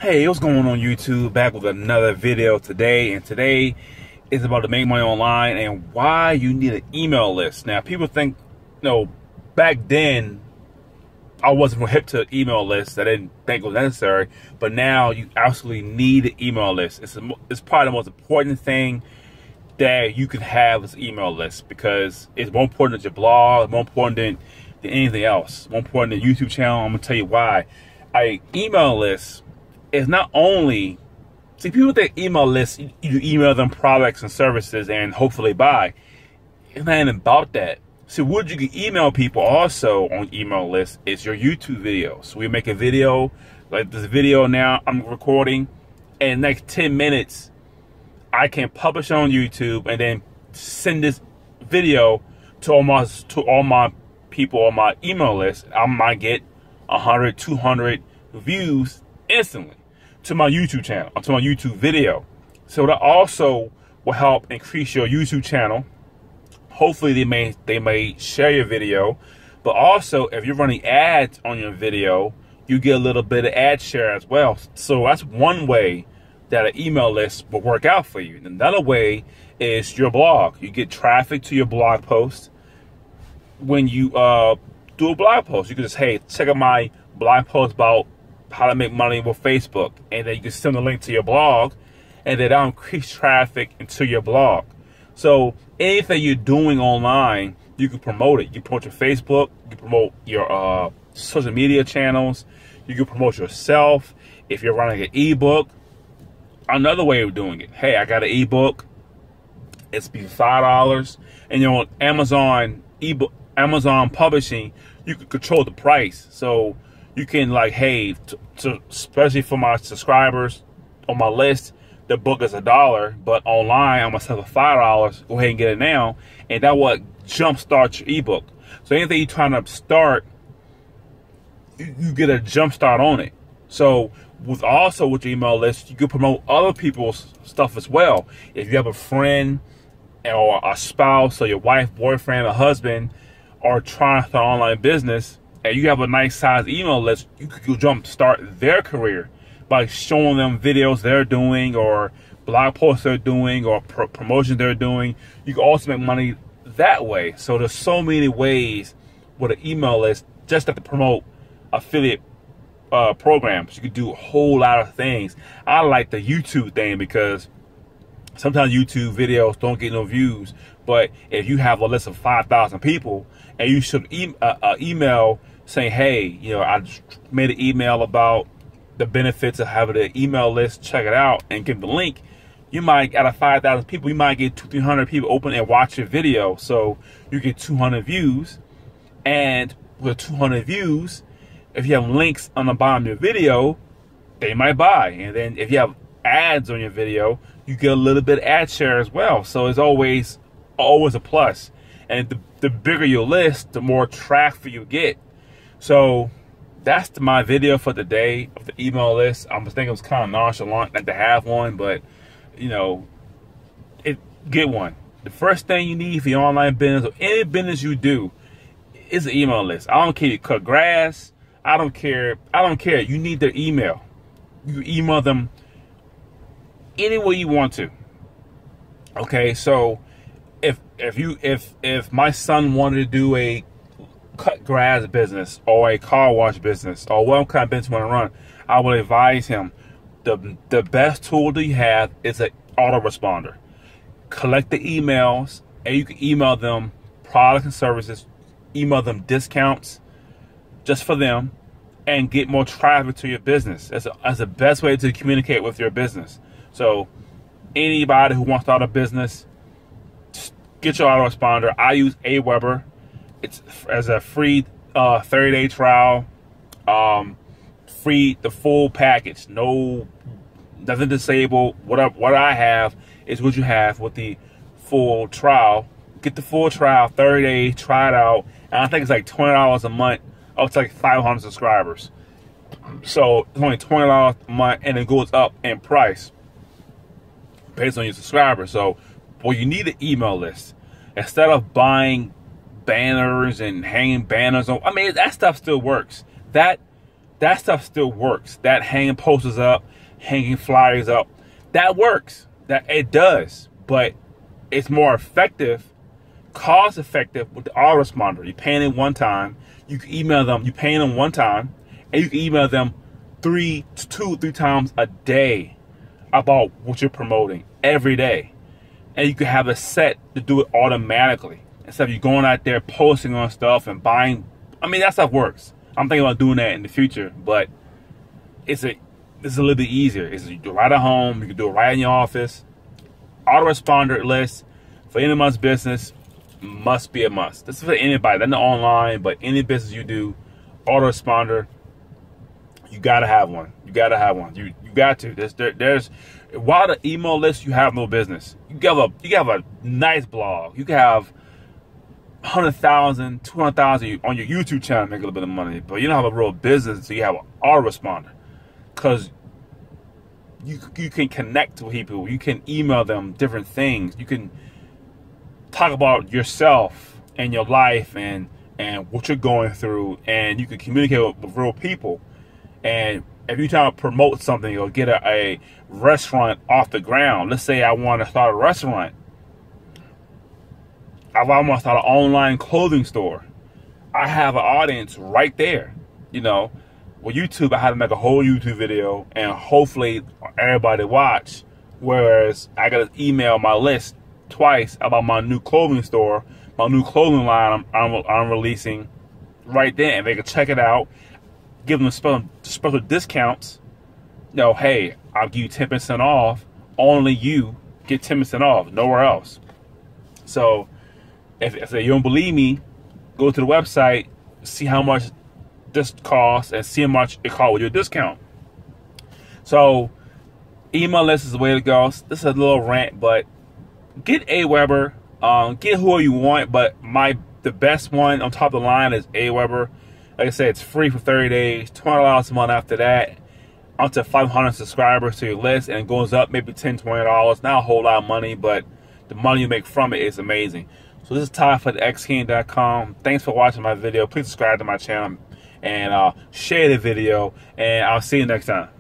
Hey, what's going on YouTube? Back with another video today, and today is about to make money online and why you need an email list. Now, people think, back then I wasn't hip to email lists. I didn't think it was necessary, but now you absolutely need an email list. It's probably the most important thing that you can have is an email list because it's more important than your blog, more important than anything else, more important than YouTube channel. I'm gonna tell you why. An email list is not only, see, people think email lists, you email them products and services and hopefully buy. It's not even about that. So what you can email people also on email lists is your YouTube videos. So we make a video, like this video now I'm recording, and next 10 minutes, I can publish on YouTube and then send this video to all my people on my email list. I might get 100, 200 views instantly to my YouTube channel, to my YouTube video. So that also will help increase your YouTube channel. Hopefully they may share your video, but also if you're running ads on your video, you get a little bit of ad share as well. So that's one way that an email list will work out for you. Another way is your blog. You get traffic to your blog post. When you do a blog post, you can just, hey, check out my blog post about how to make money with Facebook, and then you can send a link to your blog, and then that'll increase traffic into your blog. So anything you're doing online, you can promote it. You can promote your Facebook, you can promote your social media channels, you can promote yourself. If you're running an ebook, another way of doing it, hey, I got an ebook, it's be $5, and on Amazon publishing, you can control the price. So you can, like, hey, especially for my subscribers on my list, the book is $1, but online I'm gonna sell it for $5. Go ahead and get it now, and that will jumpstart your ebook. So anything you're trying to start, you get a jump start on it. So with your email list, you can promote other people's stuff as well. If you have a friend or a spouse or your wife, boyfriend, or husband are trying to start an online business, and you have a nice size email list, you could jump start their career by showing them videos they're doing or blog posts they're doing or promotions they're doing. You can also make money that way. So there's so many ways with an email list just to promote affiliate programs. You could do a whole lot of things. I like the YouTube thing because sometimes YouTube videos don't get no views, but if you have a list of 5,000 people and you should email saying, hey, I just made an email about the benefits of having an email list, check it out, and give the link, you might, out of 5,000 people, you might get 200-300 people open and watch your video. So you get 200 views, and with 200 views, if you have links on the bottom of your video, they might buy. And then if you have ads on your video, you get a little bit of ad share as well. So it's always a plus. And the bigger your list, the more traffic you get. So that's my video for the day of the email list. I was thinking it was kind of nonchalant not to have one, but get one. The first thing you need for your online business or any business you do is an email list. I don't care if you cut grass. I don't care. You need their email. You email them any way you want to. Okay, so if my son wanted to do a cut grass business or a car wash business or what kind of business you want to run, I would advise him the best tool that you have is an autoresponder. Collect the emails, and you can email them products and services, email them discounts just for them, and get more traffic to your business. That's the best way to communicate with your business. So anybody who wants to start a business, get your autoresponder. I use Aweber. It's as a free 30-day trial, free, the full package, nothing disabled. What I have is what you have with the full trial. Get the full trial, 30 days, try it out, and I think it's like $20 a month up to like 500 subscribers. So it's only $20 a month, and it goes up in price based on your subscribers. So, well, you need an email list instead of buying banners and hanging banners on. I mean, that stuff still works. That that stuff still works. That hanging posters up, hanging flyers up, that works. That it does, but it's more effective, cost effective with the autoresponder. You're paying them one time. You can email them. You're paying them one time, and you can email them 2 to 3 times a day about what you're promoting every day, and you can have it set to do it automatically instead of you going out there posting on stuff and buying. I mean, that stuff works. I'm thinking about doing that in the future, but it's a little bit easier. You do it right at home. You can do it right in your office. Autoresponder list for anyone's business must be a must. This is for anybody, not online, but any business you do, autoresponder, you gotta have one. You gotta have one. You got to. There's while the email list, you have no business. You have a nice blog. You can have 100,000, 200,000 on your YouTube channel, make a little bit of money, but you don't have a real business, so you have an autoresponder. Because you can connect with people, you can email them different things, you can talk about yourself and your life and what you're going through, and you can communicate with real people. And if you're trying to promote something or get a restaurant off the ground, let's say I want to start a restaurant, I want to start an online clothing store, I have an audience right there, you know. With YouTube, I had to make a whole YouTube video and hopefully everybody watch. Whereas I got to email my list twice about my new clothing store, my new clothing line I'm releasing right then. And they can check it out, give them special discounts. You know, hey, I'll give you 10% off. Only you get 10% off, nowhere else. So if you don't believe me, go to the website, see how much this costs, and see how much it costs with your discount. So email list is the way to go. This is a little rant, but get Aweber. Get who you want, but the best one on top of the line is Aweber. Like I said, it's free for 30 days, $20 a month after that, up to 500 subscribers to your list, and it goes up maybe $10, $20. Not a whole lot of money, but the money you make from it is amazing. So this is Ty for thexking.com. Thanks for watching my video. Please subscribe to my channel and share the video, and I'll see you next time.